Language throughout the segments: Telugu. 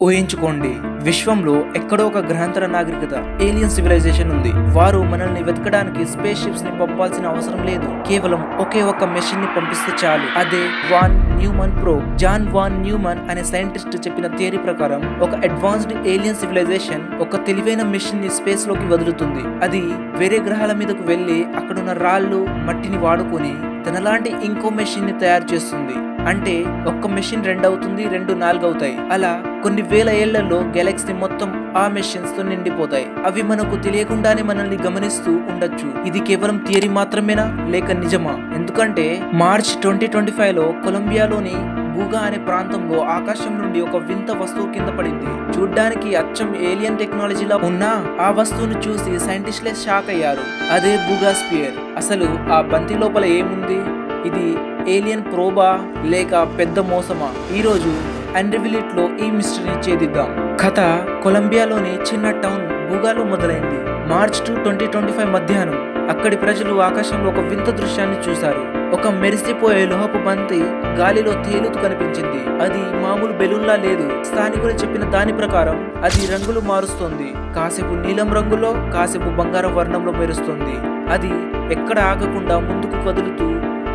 ఊహించుకోండి, విశ్వంలో ఎక్కడో ఒక గ్రహాంతర నాగరికత ఏలియన్ సివిలైజేషన్ ఉంది. వారు మనల్ని వెతకడానికి స్పేస్ షిప్స్ ని పంపాల్సిన అవసరం లేదు. కేవలం ఒకే ఒక్క మెషిన్ ని పంపిస్తే చాలు. అదే von Neumann probe. John von Neumann అనే సైంటిస్ట్ చెప్పిన థియరీ ప్రకారం ఒక అడ్వాన్స్డ్ ఏలియన్ సివిలైజేషన్ ఒక తెలివైన మెషిన్ ని స్పేస్ లోకి వదులుతుంది. అది వేరే గ్రహాల మీదకు వెళ్లి అక్కడున్న రాళ్ళు మట్టిని వాడుకొని తనలాంటి ఇంకో మెషిన్ ని తయారు చేస్తుంది. అంటే ఒక్క మెషిన్ 2 అవుతుంది, 2 4 అవుతాయి. అలా కొన్ని వేల ఏళ్లలో గెలాక్సీ మొత్తం ఆ మెషిన్స్ తో నిండిపోతాయి. అవి మనకు తెలియకుండానే మనల్ని గమనిస్తూ ఉండొచ్చు. ఇది కేవలం థియరీ మాత్రమేనా లేక నిజమా? ఎందుకంటే మార్చ్ 2025 లో కొలంబియాలోని బూగా అనే ప్రాంతంలో ఆకాశం నుండి ఒక వింత వస్తువు కింద పడింది. చూడ్డానికి అచ్చం ఏలియన్ టెక్నాలజీలా ఉన్నా ఆ వస్తువును చూసి సైంటిస్టులే షాక్ అయ్యారు. అదే బూగా స్పియర్. అసలు ఆ బంతి లోపల ఏముంది? ఇది ఏలియన్ ప్రోబా లేక పెద్ద మోసమా? ఈరోజు అన్రివిలిట్ లో ఈ మిస్టరీని ఛేదిద్దాం. కథ కొలంబియాలోని చిన్న టౌన్ బూగాలో మొదలైంది. మార్చ్ 2, 2025 మధ్యాహ్నం అక్కడి ప్రజలు ఆకాశంలో ఒక వింత దృశ్యాన్ని చూశారు. ఒక మెరిసిపోయే లోహపు బంతి గాలిలో తేలుతూ కనిపించింది. అది మామూలు బెలూన్లా లేదు. స్థానికులు చెప్పిన దాని ప్రకారం అది రంగులు మారుస్తోంది. కాసేపు నీలం రంగులో, కాసేపు బంగారం వర్ణంలో మెరుస్తుంది. అది ఎక్కడ ఆగకుండా ముందుకు కదులుతూ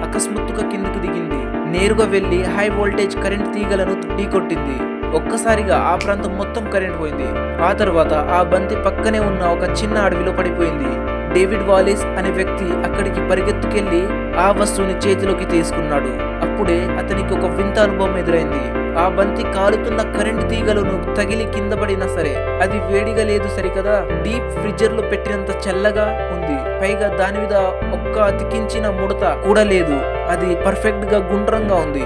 అకస్మాత్తుగా కిందకు దిగింది. నేరుగా వెళ్లి హై వోల్టేజ్ కరెంట్ తీగలను ఢీకొట్టింది. ఒక్కసారిగా ఆ ప్రాంతం మొత్తం కరెంట్ పోయింది. ఆ తర్వాత ఆ బంతి పక్కనే ఉన్న ఒక చిన్న అడవిలో పడిపోయింది. డేవిడ్ వాలిస్ అనే వ్యక్తి అక్కడికి పరిగెత్తుకెళ్లి ఆ వస్తువుని చేతిలోకి తీసుకున్నాడు. అప్పుడే అతనికి ఒక వింత అనుభవం ఎదురైంది. ఆ బంతి కాలుతున్న కరెంట్ తీగలను తగిలి కింద పడినా సరే అది వేడిగా లేదు సరికదా, డీప్ ఫ్రిడ్జర్ లో పెట్టినంత చల్లగా ఉంది. పైగా దాని మీద ఒక్క అతికించిన ముడత కూడా లేదు. అది పర్ఫెక్ట్ గా గుండ్రంగా ఉంది.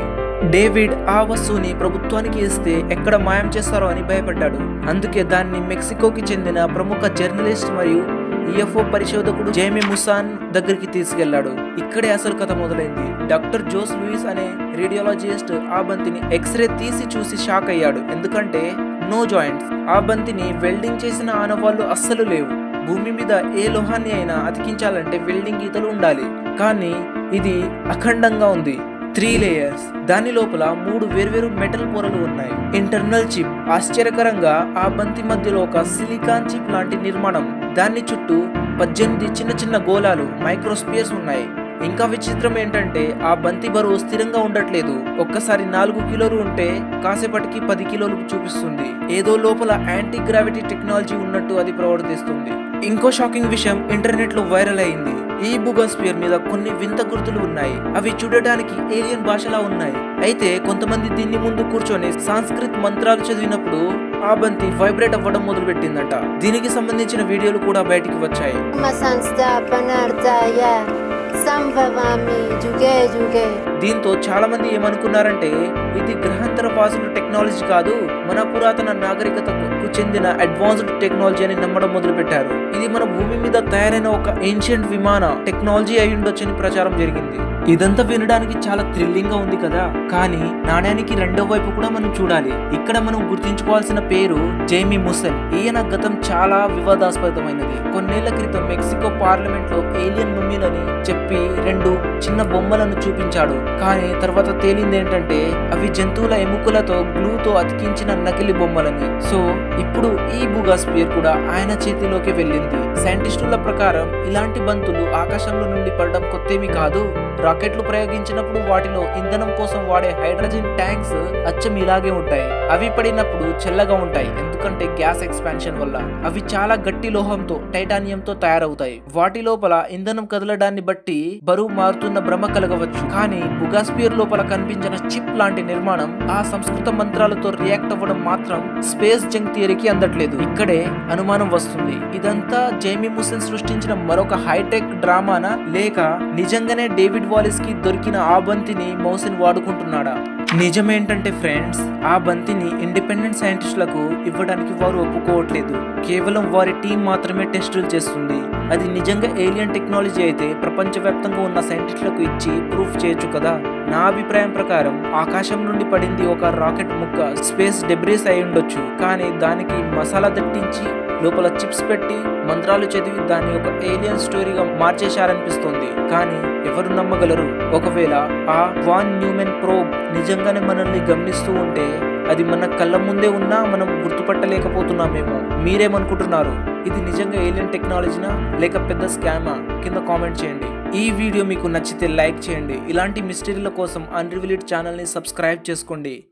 డేవిడ్ ఆ వస్తువుని ప్రభుత్వానికి ఇస్తే ఎక్కడ మాయం చేస్తారో అని భయపడ్డాడు. అందుకే దాన్ని మెక్సికోకి చెందిన ప్రముఖ జర్నలిస్ట్ మరియు యుఎఫ్ఓ పరిశోధకుడు జైమీ ముసాన్ దగ్గరికి తీసుకెళ్లాడు. ఇక్కడే అసలు కథ మొదలైంది. డాక్టర్ జోస్ లూయిస్ అనే రేడియాలజిస్ట్ ఆ బంతిని ఎక్స్రే తీసి చూసి షాక్ అయ్యాడు. ఎందుకంటే నో జాయింట్స్. ఆ బంతిని వెల్డింగ్ చేసిన ఆనవాళ్లు అస్సలు లేవు. భూమి మీద ఏ లోహాన్ని అయినా అతికించాలంటే వెల్డింగ్ గీతలు ఉండాలి, కానీ ఇది అఖండంగా ఉంది. 3 లేయర్స్. దాని లోపల 3 వేర్వేరు మెటల్ పొరలు ఉన్నాయి. Internal chip. ఆశ్చర్యకరంగా ఆ బంతి మధ్యలో ఒక సిలికాన్ చిప్ లాంటి నిర్మాణం. దాని చుట్టూ 18 చిన్న చిన్న గోళాలు, మైక్రోస్పియర్స్ ఉన్నాయి. ఇంకా విచిత్రం ఏంటంటే ఆ బంతి బరువు స్థిరంగా ఉండట్లేదు. ఒక్కసారి 4 కిలోలు ఉంటే కాసేపటికి 10 కిలోలు చూపిస్తుంది. ఏదో లోపల యాంటీ గ్రావిటీ టెక్నాలజీ ఉన్నట్టు అది ప్రవర్తిస్తుంది. ఇంకో షాకింగ్ విషయం ఇంటర్నెట్ లో వైరల్ అయింది. ఈ బూగా స్పియర్ మీద కొన్ని వింత గుర్తులు ఉన్నాయి. అవి చూడడానికి ఏలియన్ భాషలా ఉన్నాయి. అయితే కొంతమంది దీన్ని ముందు కూర్చొని సంస్కృత్ మంత్రాలు చదివినప్పుడు ఆ బంతి వైబ్రేట్ అవ్వడం మొదలు పెట్టిందట. దీనికి సంబంధించిన వీడియోలు కూడా బయటికి వచ్చాయి. దీంతో చాలా మంది ఏమనుకున్నారంటే ఇది గ్రహాంతర వాసుల టెక్నాలజీ కాదు, మన పురాతన నాగరికతకు చెందిన అడ్వాన్స్డ్ టెక్నాలజీ అని నమ్మడం మొదలు పెట్టారు. ఇది మన భూమి మీద తయారైన ఒక ఏన్షియంట్ విమాన టెక్నాలజీ అయి ఉండొచ్చని ప్రచారం జరిగింది. ఇదంతా వినడానికి చాలా థ్రిల్లింగ్ గా ఉంది కదా, కానీ నాణ్యానికి రెండో వైపు కూడా మనం చూడాలి. ఇక్కడ మనం గుర్తించుకోవాల్సిన పేరు జైమీ ముసన్. ఈయన గతం చాలా వివాదాస్పదమైనది. కొన్నేళ్ల క్రితం మెక్సికో పార్లమెంట్ లో ఏలియన్ మమ్మీలని చెప్పి 2 చిన్న బొమ్మలను చూపించాడు. కానీ తర్వాత తేలింది ఏంటంటే అవి జంతువుల ఎముకలతో గ్లూతో అతికించిన నకిలీ బొమ్మలని. సో ఇప్పుడు ఈ బూగా స్పియర్ కూడా ఆయన చేతిలోకి వెళ్ళింది. సైంటిస్టుల ప్రకారం ఇలాంటి బంతులు ఆకాశంలో నుండి పడడం కొత్తేమీ కాదు. రాకెట్లు ప్రయోగించినప్పుడు వాటిలో ఇంధనం కోసం వాడే హైడ్రోజన్ ట్యాంక్స్ అచ్చం ఇలాగే ఉంటాయి. అవి పడినప్పుడు చల్లగా ఉంటాయి, ఎందుకంటే గ్యాస్ ఎక్స్పాన్షన్ వల్ల. అవి చాలా గట్టి లోహంతో, టైటానియంతో తయారవుతాయి. వాటి లోపల ఇంధనం కదలడాన్ని బట్టి బరువు మారుతున్న భ్రమ కలగవచ్చు. కానీ బూగా స్పియర్ లోపల కనిపించిన చిప్ లాంటి నిర్మాణం ఆ సంస్కృత మంత్రాలతో రియాక్ట్ అవ్వడం మాత్రం స్పేస్ జంక్ థియరీకి అందట్లేదు. ఇక్కడే అనుమానం వస్తుంది. ఇదంతా జైమీ ముసన్ సృష్టించిన మరొక హైటెక్ డ్రామానా, లేక నిజంగానే డేవిడ్ వాలిస్ కి దొరికిన ఆ బంతిని మౌసిన్ వాడుకుంటున్నాడా? నిజమేంటంటే ఫ్రెండ్స్, ఆ బంతిని ఇండిపెండెంట్ సైంటిస్టులకు ఇవ్వడానికి వారు ఒప్పుకోవట్లేదు. కేవలం వారి టీం మాత్రమే టెస్టులు చేస్తుంది. అది నిజంగా ఏలియన్ టెక్నాలజీ అయితే ప్రపంచవ్యాప్తంగా ఉన్న సైంటిస్టులకు ఇచ్చి ప్రూఫ్ చేయొచ్చు కదా. నా అభిప్రాయం ప్రకారం ఆకాశం నుండి పడింది ఒక రాకెట్ ముక్క, స్పేస్ డెబ్రీస్ అయి ఉండొచ్చు. కానీ దానికి మసాలా దట్టించి లోపల చిప్స్ పెట్టి మంత్రాలు చదివి దాన్ని ఒక ఏలియన్ స్టోరీగా మార్చేశారనిపిస్తోంది. కానీ ఎవరు నమ్మగలరు? ఒకవేళ ఆ వాన్ న్యూమెన్ ప్రోబ్ నిజంగానే మనల్ని గమనిస్తూ ఉంటే అది మన కళ్ళ ముందే ఉన్నా మనం గుర్తుపట్టలేకపోతున్నామేమో. మీరేమనుకుంటున్నారు? ఇది నిజంగా ఏలియన్ టెక్నాలజీనా లేక పెద్ద స్కామా? కింద కామెంట్ చేయండి. ఈ వీడియో మీకు నచ్చితే లైక్ చేయండి. ఇలాంటి మిస్టరీల కోసం అన్రివీల్డ్ ఛానల్ని సబ్స్క్రైబ్ చేసుకోండి.